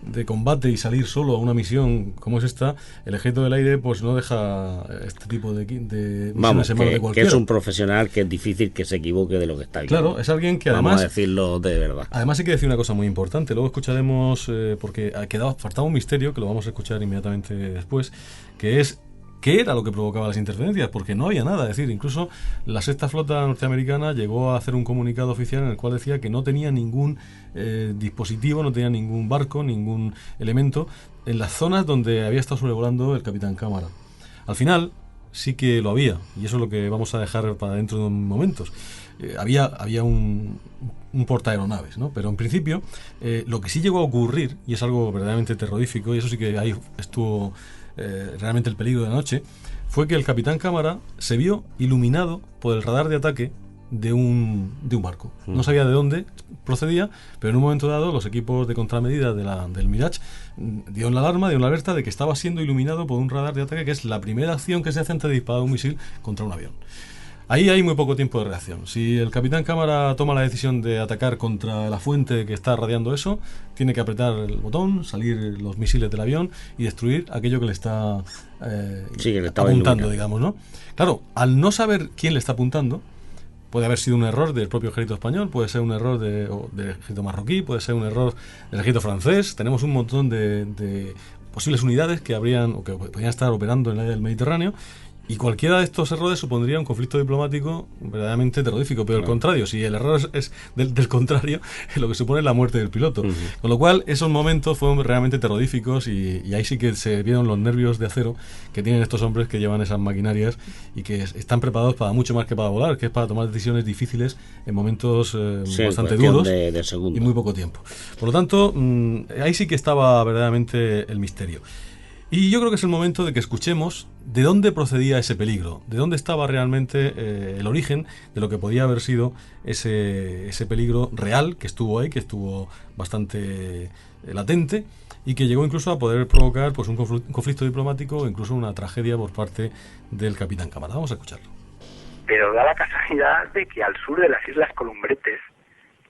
de combate y salir solo a una misión como es esta, el Ejército del Aire pues no deja este tipo de misiones en manos de cualquiera. Que es un profesional que es difícil que se equivoque de lo que está viendo. Claro, es alguien que además... Vamos a decirlo de verdad. Además hay que decir una cosa muy importante, luego escucharemos, porque faltaba un misterio, que lo vamos a escuchar inmediatamente después, que es ¿qué era lo que provocaba las interferencias? Porque no había nada. Es decir, incluso la Sexta Flota norteamericana llegó a hacer un comunicado oficial en el cual decía que no tenía ningún dispositivo, no tenía ningún barco, ningún elemento en las zonas donde había estado sobrevolando el Capitán Cámara. Al final sí que lo había, y eso es lo que vamos a dejar para dentro de unos momentos. Había un portaaeronaves, ¿no? Pero en principio lo que sí llegó a ocurrir, y es algo verdaderamente terrorífico, y eso sí que ahí estuvo realmente el peligro de la noche, fue que el Capitán Cámara se vio iluminado por el radar de ataque de un barco. No sabía de dónde procedía, pero en un momento dado los equipos de contramedida del Mirage dieron la alarma, dieron la alerta de que estaba siendo iluminado por un radar de ataque, que es la primera acción que se hace antes de disparar un misil contra un avión. Ahí hay muy poco tiempo de reacción. Si el Capitán Cámara toma la decisión de atacar contra la fuente que está radiando eso, tiene que apretar el botón, salir los misiles del avión y destruir aquello que le está apuntando, digamos, ¿no? Claro, al no saber quién le está apuntando, puede haber sido un error del propio ejército español, puede ser un error del ejército marroquí, puede ser un error del ejército francés. Tenemos un montón de posibles unidades que habrían o que podrían estar operando en el área del Mediterráneo. Y cualquiera de estos errores supondría un conflicto diplomático verdaderamente terrorífico, pero al contrario, si el error es del contrario, lo que supone es la muerte del piloto. Con lo cual, esos momentos fueron realmente terroríficos y ahí sí que se vieron los nervios de acero que tienen estos hombres que llevan esas maquinarias y que están preparados para mucho más que para volar, que es para tomar decisiones difíciles en momentos bastante duros y muy poco tiempo. Por lo tanto, ahí sí que estaba verdaderamente el misterio. Y yo creo que es el momento de que escuchemos de dónde procedía ese peligro, de dónde estaba realmente el origen de lo que podía haber sido ese peligro real que estuvo ahí, que estuvo bastante latente y que llegó incluso a poder provocar pues un conflicto diplomático o incluso una tragedia por parte del Capitán Cámara. Vamos a escucharlo. Pero da la casualidad de que al sur de las Islas Columbretes,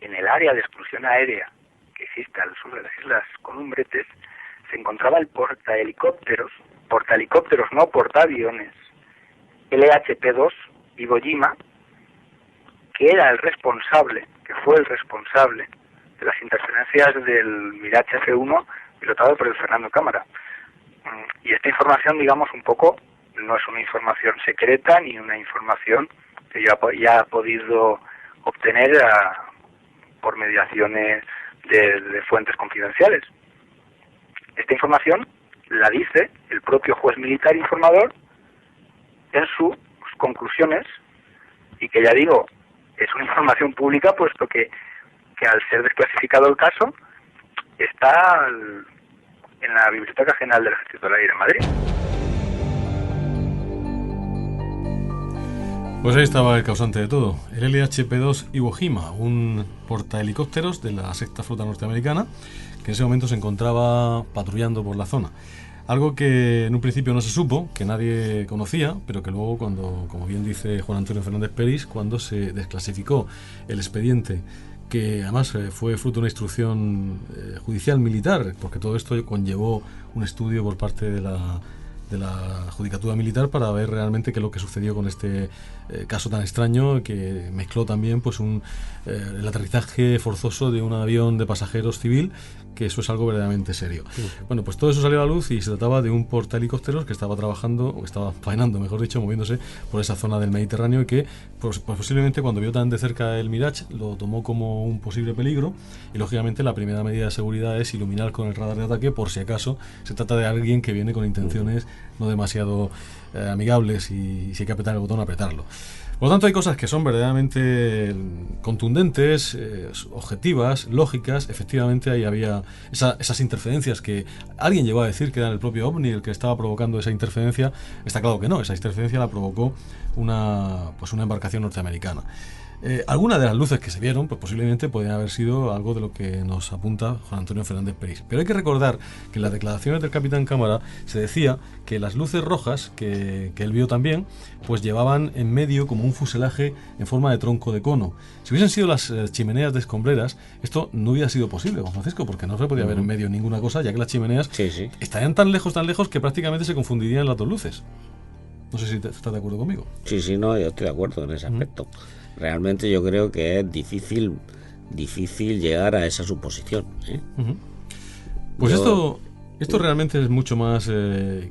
en el área de exclusión aérea que existe al sur de las Islas Columbretes, se encontraba el portahelicópteros no portaaviones, LHP-2 Iwo Jima, que fue el responsable de las interferencias del Mirage F-1 pilotado por el Fernando Cámara. Y esta información, digamos, un poco, no es una información secreta ni una información que yo haya podido obtener por mediaciones de fuentes confidenciales. Esta información la dice el propio juez militar informador en sus conclusiones, y que ya digo, es una información pública, puesto que al ser desclasificado el caso está en la Biblioteca General del Ejército del Aire en Madrid. Pues ahí estaba el causante de todo, el LHP-2 Iwo Jima, un portahelicópteros de la Sexta Flota norteamericana, que en ese momento se encontraba patrullando por la zona. Algo que en un principio no se supo, que nadie conocía, pero que luego cuando, como bien dice Juan Antonio Fernández Peris, cuando se desclasificó el expediente, que además fue fruto de una instrucción judicial militar, porque todo esto conllevó un estudio por parte de la Judicatura Militar para ver realmente qué es lo que sucedió con este caso tan extraño, que mezcló también pues el aterrizaje forzoso de un avión de pasajeros civil, que eso es algo verdaderamente serio. Sí. Bueno, pues todo eso salió a la luz y se trataba de un portahelicópteros que estaba trabajando, o estaba faenando, mejor dicho, moviéndose por esa zona del Mediterráneo, y que pues posiblemente cuando vio tan de cerca el Mirage lo tomó como un posible peligro, y lógicamente la primera medida de seguridad es iluminar con el radar de ataque por si acaso se trata de alguien que viene con intenciones no demasiado amigables, y si hay que apretar el botón, apretarlo. Por lo tanto, hay cosas que son verdaderamente contundentes, objetivas, lógicas. Efectivamente, ahí había esas interferencias que alguien llegó a decir que era el propio OVNI el que estaba provocando esa interferencia. Está claro que no, esa interferencia la provocó una embarcación norteamericana. Algunas de las luces que se vieron pues posiblemente podrían haber sido algo de lo que nos apunta Juan Antonio Fernández Peris. Pero hay que recordar que en las declaraciones del capitán Cámara se decía que las luces rojas que él vio también pues llevaban en medio como un fuselaje en forma de tronco de cono. Si hubiesen sido las chimeneas de escombreras, esto no hubiera sido posible, Juan Francisco, porque no se podía ver en medio ninguna cosa, ya que las chimeneas estarían tan lejos que prácticamente se confundirían las dos luces. No sé si estás de acuerdo conmigo. Sí, no, yo estoy de acuerdo en ese aspecto. Realmente yo creo que es difícil llegar a esa suposición, ¿eh? Pues esto realmente es mucho más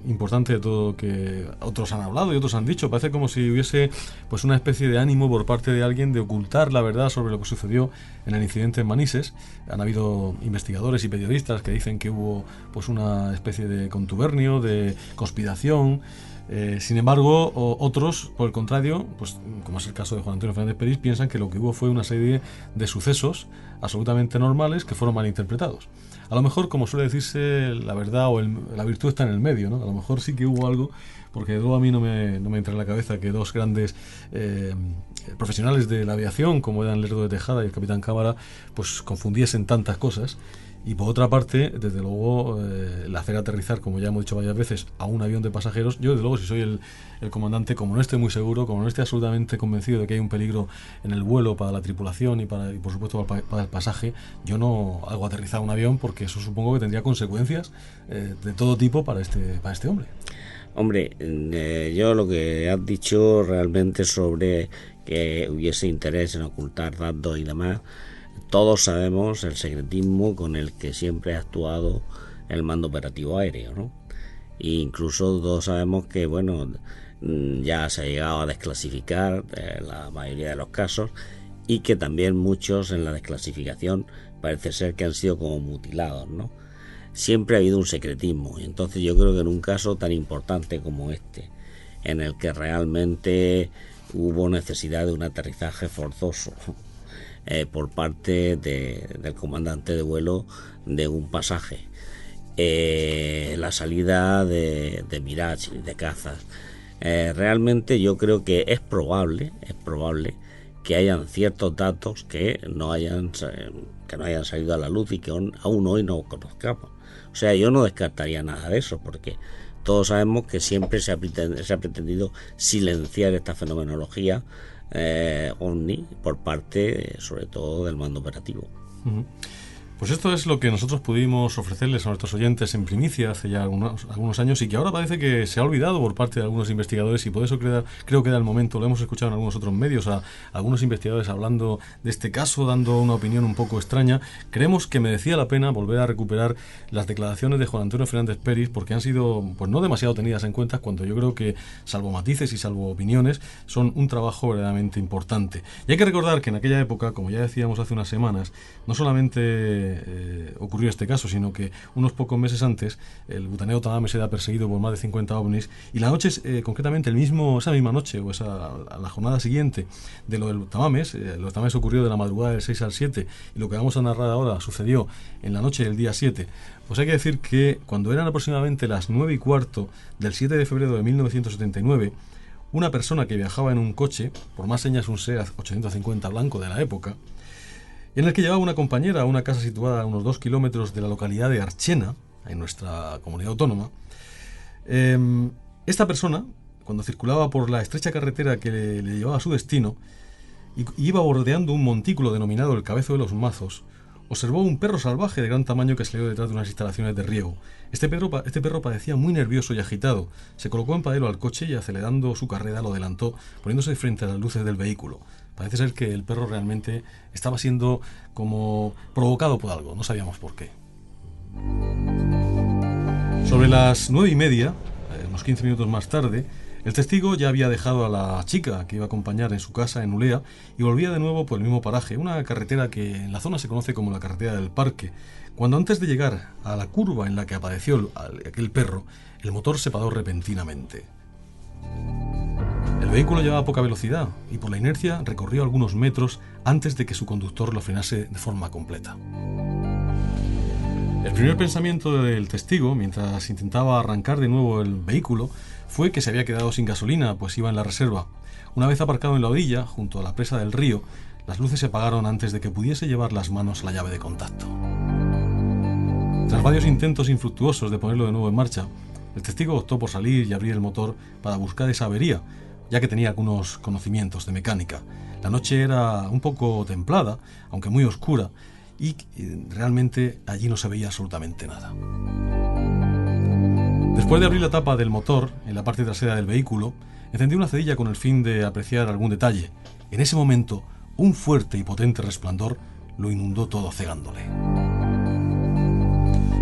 importante de todo lo que otros han hablado y otros han dicho. Parece como si hubiese pues una especie de ánimo por parte de alguien de ocultar la verdad sobre lo que sucedió en el incidente en Manises. Han habido investigadores y periodistas que dicen que hubo pues una especie de contubernio, de conspiración. Sin embargo, otros, por el contrario, pues como es el caso de Juan Antonio Fernández Peris, piensan que lo que hubo fue una serie de sucesos absolutamente normales que fueron malinterpretados. A lo mejor, como suele decirse, la verdad o la virtud está en el medio, ¿no? A lo mejor sí que hubo algo, porque luego a mí no me entra en la cabeza que dos grandes profesionales de la aviación, como eran Lerdo de Tejada y el capitán Cámara, pues confundiesen tantas cosas. Y por otra parte, desde luego, el hacer aterrizar, como ya hemos dicho varias veces, a un avión de pasajeros, yo desde luego, si soy el comandante, como no esté muy seguro, como no esté absolutamente convencido de que hay un peligro en el vuelo para la tripulación y por supuesto para el pasaje, yo no hago aterrizar un avión, porque eso supongo que tendría consecuencias de todo tipo para este hombre. Hombre, yo lo que has dicho realmente sobre que hubiese interés en ocultar datos y demás, todos sabemos el secretismo con el que siempre ha actuado el mando operativo aéreo, ¿no? E incluso todos sabemos que, bueno, ya se ha llegado a desclasificar la mayoría de los casos, y que también muchos en la desclasificación parece ser que han sido como mutilados, ¿no? Siempre ha habido un secretismo, y entonces yo creo que en un caso tan importante como este, en el que realmente hubo necesidad de un aterrizaje forzoso por parte del comandante de vuelo de un pasaje, la salida de Mirage y de cazas, realmente yo creo que es probable que hayan ciertos datos que no hayan salido a la luz y que aún hoy no conozcamos. O sea, yo no descartaría nada de eso, porque todos sabemos que siempre se ha pretendido silenciar esta fenomenología OVNI por parte, sobre todo, del mando operativo. Pues esto es lo que nosotros pudimos ofrecerles a nuestros oyentes en primicia hace ya algunos años, y que ahora parece que se ha olvidado por parte de algunos investigadores, y por eso creo que era el momento. Lo hemos escuchado en algunos otros medios a algunos investigadores hablando de este caso, dando una opinión un poco extraña. Creemos que merecía la pena volver a recuperar las declaraciones de Juan Antonio Fernández Peris, porque han sido pues no demasiado tenidas en cuenta, cuando yo creo que, salvo matices y salvo opiniones, son un trabajo verdaderamente importante. Y hay que recordar que en aquella época, como ya decíamos hace unas semanas, no solamente ocurrió este caso, sino que unos pocos meses antes el butanero Tamames era perseguido por más de 50 ovnis, y la noche, concretamente esa misma noche o a la jornada siguiente de lo del Tamames, lo Tamames ocurrió de la madrugada del 6 al 7, y lo que vamos a narrar ahora sucedió en la noche del día 7. Pues hay que decir que cuando eran aproximadamente las 9:15 del 7 de febrero de 1979, una persona que viajaba en un coche, por más señas un SEAT 850 blanco de la época, en el que llevaba una compañera a una casa situada a unos 2 kilómetros de la localidad de Archena, en nuestra comunidad autónoma, Esta persona, cuando circulaba por la estrecha carretera que le llevaba a su destino y iba bordeando un montículo denominado el Cabezo de los Mazos, observó un perro salvaje de gran tamaño que salió detrás de unas instalaciones de riego. Este perro parecía muy nervioso y agitado. Se colocó en paralelo al coche y, acelerando su carrera, lo adelantó, poniéndose frente a las luces del vehículo. Parece ser que el perro realmente estaba siendo como provocado por algo, no sabíamos por qué. Sobre las 9:30, unos 15 minutos más tarde, el testigo ya había dejado a la chica que iba a acompañar en su casa en Ulea y volvía de nuevo por el mismo paraje, una carretera que en la zona se conoce como la carretera del Parque, cuando antes de llegar a la curva en la que apareció aquel perro, el motor se paró repentinamente. El vehículo llevaba poca velocidad y por la inercia recorrió algunos metros antes de que su conductor lo frenase de forma completa. El primer pensamiento del testigo, mientras intentaba arrancar de nuevo el vehículo, fue que se había quedado sin gasolina, pues iba en la reserva. Una vez aparcado en la orilla, junto a la presa del río, las luces se apagaron antes de que pudiese llevar las manos a la llave de contacto. Tras varios intentos infructuosos de ponerlo de nuevo en marcha, el testigo optó por salir y abrir el motor para buscar esa avería, ya que tenía algunos conocimientos de mecánica. La noche era un poco templada, aunque muy oscura, y realmente allí no se veía absolutamente nada. Después de abrir la tapa del motor en la parte trasera del vehículo, encendió una cerilla con el fin de apreciar algún detalle. En ese momento, un fuerte y potente resplandor lo inundó todo, cegándole.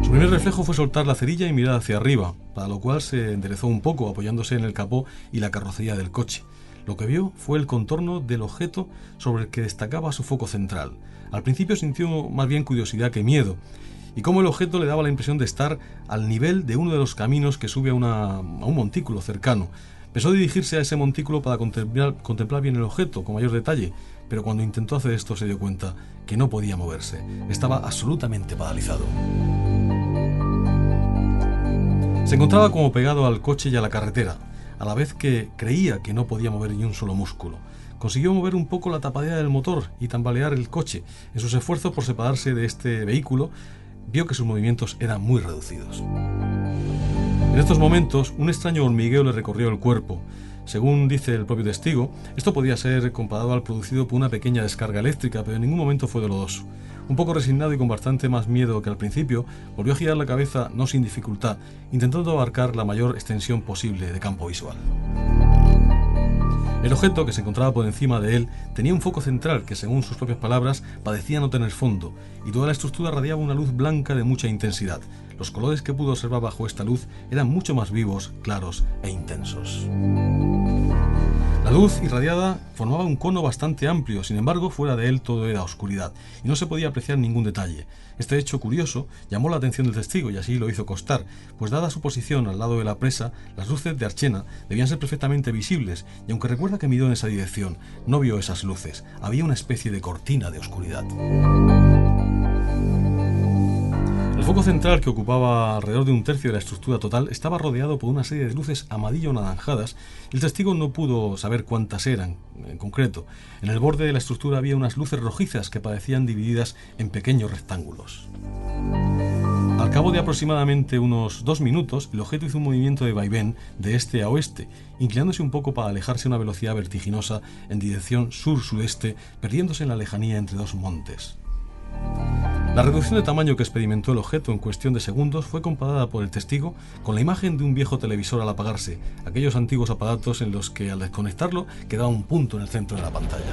Su primer reflejo fue soltar la cerilla y mirar hacia arriba, para lo cual se enderezó un poco, apoyándose en el capó y la carrocería del coche. Lo que vio fue el contorno del objeto sobre el que destacaba su foco central. Al principio sintió más bien curiosidad que miedo, y cómo el objeto le daba la impresión de estar al nivel de uno de los caminos que sube a un montículo cercano. Pensó dirigirse a ese montículo para contemplar bien el objeto con mayor detalle, pero cuando intentó hacer esto se dio cuenta que no podía moverse. Estaba absolutamente paralizado. Se encontraba como pegado al coche y a la carretera, a la vez que creía que no podía mover ni un solo músculo. Consiguió mover un poco la tapadera del motor y tambalear el coche. En sus esfuerzos por separarse de este vehículo, vio que sus movimientos eran muy reducidos. En estos momentos, un extraño hormigueo le recorrió el cuerpo. Según dice el propio testigo, esto podía ser comparado al producido por una pequeña descarga eléctrica, pero en ningún momento fue doloroso. Un poco resignado y con bastante más miedo que al principio, volvió a girar la cabeza no sin dificultad, intentando abarcar la mayor extensión posible de campo visual. El objeto, que se encontraba por encima de él, tenía un foco central que, según sus propias palabras, parecía no tener fondo, y toda la estructura radiaba una luz blanca de mucha intensidad. Los colores que pudo observar bajo esta luz eran mucho más vivos, claros e intensos. La luz irradiada formaba un cono bastante amplio, sin embargo, fuera de él todo era oscuridad, y no se podía apreciar ningún detalle. Este hecho curioso llamó la atención del testigo y así lo hizo constar, pues dada su posición al lado de la presa, las luces de Archena debían ser perfectamente visibles, y aunque recuerda que miró en esa dirección, no vio esas luces, había una especie de cortina de oscuridad. El foco central, que ocupaba alrededor de un tercio de la estructura total, estaba rodeado por una serie de luces amarillo-naranjadas y el testigo no pudo saber cuántas eran en concreto. En el borde de la estructura había unas luces rojizas que parecían divididas en pequeños rectángulos. Al cabo de aproximadamente unos 2 minutos, el objeto hizo un movimiento de vaivén de este a oeste, inclinándose un poco para alejarse a una velocidad vertiginosa en dirección sur-sudeste, perdiéndose en la lejanía entre dos montes. La reducción de tamaño que experimentó el objeto en cuestión de segundos fue comparada por el testigo con la imagen de un viejo televisor al apagarse, aquellos antiguos aparatos en los que al desconectarlo quedaba un punto en el centro de la pantalla.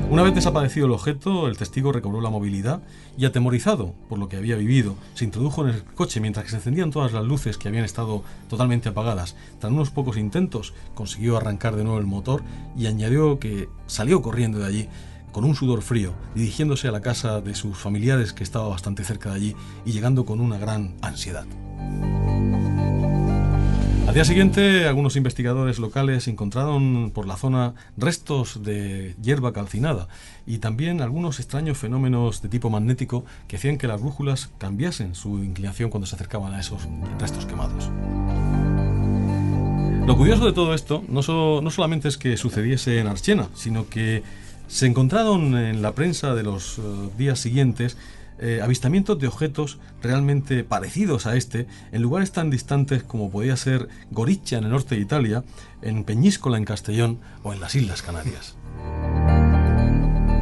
Una vez desaparecido el objeto, el testigo recobró la movilidad y, atemorizado por lo que había vivido, se introdujo en el coche mientras que se encendían todas las luces que habían estado totalmente apagadas. Tras unos pocos intentos, consiguió arrancar de nuevo el motor y añadió que salió corriendo de allí con un sudor frío, dirigiéndose a la casa de sus familiares que estaba bastante cerca de allí y llegando con una gran ansiedad. Al día siguiente, algunos investigadores locales encontraron por la zona restos de hierba calcinada y también algunos extraños fenómenos de tipo magnético que hacían que las brújulas cambiasen su inclinación cuando se acercaban a esos restos quemados. Lo curioso de todo esto no solamente es que sucediese en Archena, sino que se encontraron en la prensa de los días siguientes avistamientos de objetos realmente parecidos a este en lugares tan distantes como podía ser Gorizia en el norte de Italia, en Peñíscola en Castellón o en las Islas Canarias.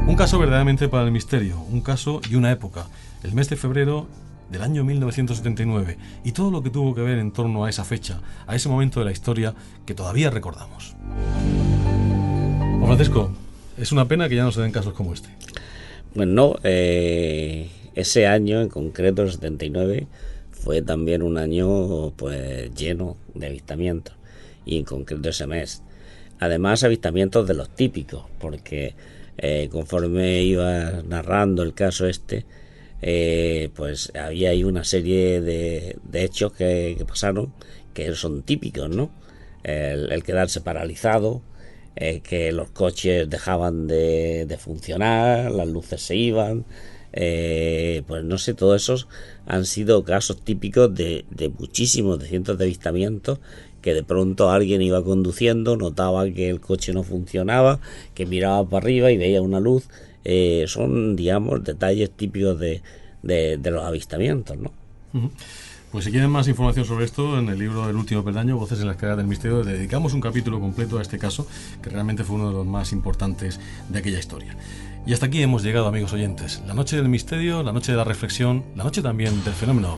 Un caso verdaderamente para el misterio, un caso y una época, el mes de febrero del año 1979 y todo lo que tuvo que ver en torno a esa fecha, a ese momento de la historia que todavía recordamos. Juan Francisco, es una pena que ya no se den casos como este. Bueno, ese año en concreto, el 79, fue también un año pues lleno de avistamientos, y en concreto ese mes. Además, avistamientos de los típicos, porque conforme iba narrando el caso este, pues había ahí una serie de hechos que pasaron que son típicos, ¿no? El quedarse paralizado, que los coches dejaban de funcionar, las luces se iban, pues no sé, todos esos han sido casos típicos de muchísimos, de cientos de avistamientos, que de pronto alguien iba conduciendo, notaba que el coche no funcionaba, que miraba para arriba y veía una luz. Son, digamos, detalles típicos de los avistamientos, ¿no? Pues si quieren más información sobre esto, en el libro El último peldaño, Voces en la escalera del misterio, le dedicamos un capítulo completo a este caso, que realmente fue uno de los más importantes de aquella historia. Y hasta aquí hemos llegado, amigos oyentes. La noche del misterio, la noche de la reflexión, la noche también del fenómeno